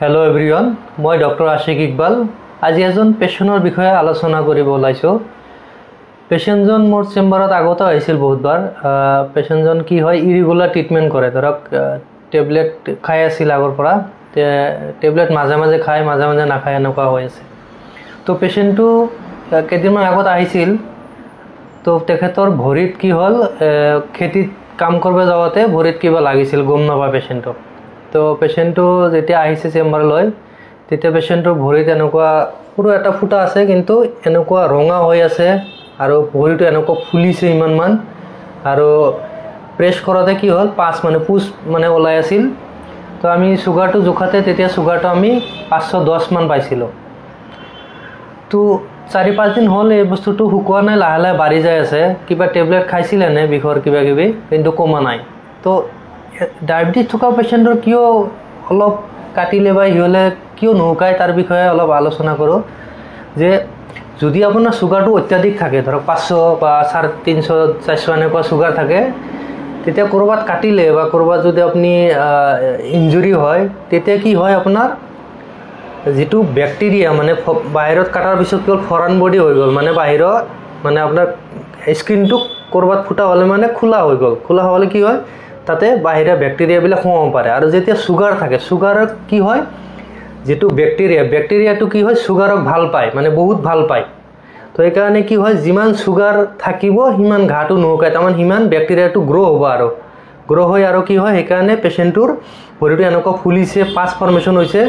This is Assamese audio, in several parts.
हेलो एवरीवन मैं डॉक्टर आशिक इकबाल आज एजन पेशेंटर विषय आलोचना करिब ओलाइছো पेशेंटजन मोर चेम्बारत आगत आइছিল बहुत बार पेशेंटजन की হয় इरेगुलर ट्रिटमेंट करे धरक टेबलेट खाइ আছিল আগৰ পৰা टेबलेट माजे माजे खाय माजे माजे নাখায় এনেকুৱা হৈ আছে তো পেশেন্টটো কেদিনমান আগত আহিছিল তো তেখেতৰ ভৰিত কি হল খেতিত কাম কৰিব যাওতে ভৰিত কিবা লাগিছিল গম নাপা পেশেন্টক तो पेशेंटो जेतिया आइছে চেম্বাৰ লৈ তেতিয়া পেशेंटৰ ভৰিত এনেকুৱা পুৰো এটা ফুটা আছে কিন্তু এনেকুৱা ৰঙা হৈ আছে আৰু ভৰিটো এনেকুৱা ফুলিছে ইমানমান আৰু প্ৰেছ কৰাতে কি হল পাঁচ মানে পুছ মানে ওলাই আছিল তো আমি সুগাৰটো জুখাতে তেতিয়া সুগাৰটো আমি 510 মান পাইছিল তো 4-5 দিন হল এই বস্তুটো হুকোৱা নাই লাহে লাহে বাঢ়ি যায় আছে কিবা টেবলেট খাইছিল নে বিখৰ কিবা কিবি কিন্তু কমা নাই তো डायबिटीज थका पेशेंटर क्यों अलग काटिले बा हिले क्यों नुकाय तार विषय अलग आलोचना करो जे যদি আপোনাৰ সুগাৰটো অত্যাধিক থাকে ধৰক 500 বা 350 400 এনেকুৱা সুগাৰ থাকে তেতিয়া কৰবাত কাটিলে বা কৰবাত যদি আপুনি ইনজুৰি হয় তেতিয়া কি হয় আপোনাৰ যেটো ব্যাকটেৰিয়া মানে বাহিৰত কাটাৰ পিছত কেৱল ফৰেন বডি হৈ গল মানে বাহিৰত মানে আপোনাৰ স্কিনটো কৰবাত ফুটা হলে মানে খোলা হৈ গল খোলা হলে কি হয় তাতে বাহিৰা ব্যাকটেৰিয়া বিলা সোমাব পাৰে আৰু যেতিয়া সুগাৰ থাকে সুগাৰত কি হয় যেটো ব্যাকটেৰিয়াটো কি হয় সুগাৰক ভাল পায় মানে বহুত ভাল পায় তো এই কাৰণে কি হয় যিমান সুগাৰ থাকিব হিমান ঘাটো নকায় তামান হিমান ব্যাকটেৰিয়াটো গ্ৰো হ'ব আৰু গ্ৰো হয় আৰু কি হয় এই কাৰণে পেশেন্টৰ ভৰিটো এনেকুৱা ফুলিছে পাছ ফৰ্মেশন হৈছে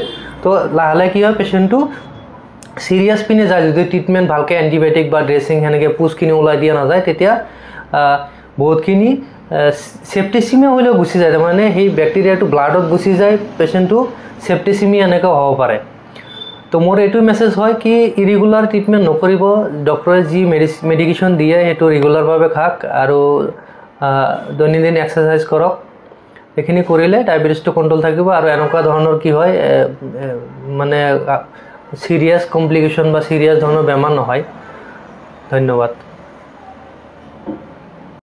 তো লাহলে কি হয় পেশেন্টটো সিরিয়াস পিনে যায় যদি ট্রিটমেন্ট ভালকে এন্টিবায়োটিক বা ড্রেসিং হেনেকে পুষ্কিনি ওলাই দিয়া না যায় তেতিয়া বহুতখিনি सेप्टिसिमिया হলে গুছি যায় মানে এই ব্যাকটেৰিয়াটো ব্লাডত গুছি যায় পেশেন্টটো সেপ্টিসিমিয়া এনেকা হ'ব পাৰে তো মোৰ এটো মেসেজ হয় কি ইৰেগুলাৰ ট্ৰিটমেন্ট নকৰিব ডক্টৰে যি মেডিকেশন দিয়ে হেতু ৰেগুলাৰ ভাবে খাক আৰু দৈনন্দিন এক্সাৰসাইজ কৰক এখিনি কৰিলে ডায়াবেটিসটো কন্ট্ৰোল থাকিব আৰু এনেকুৱা ধৰণৰ কি হয় মানে সিৰিয়াস কমপ্লিকেশন বা সিৰিয়াস ধৰণৰ বেমাৰ নহয় ধন্যবাদ।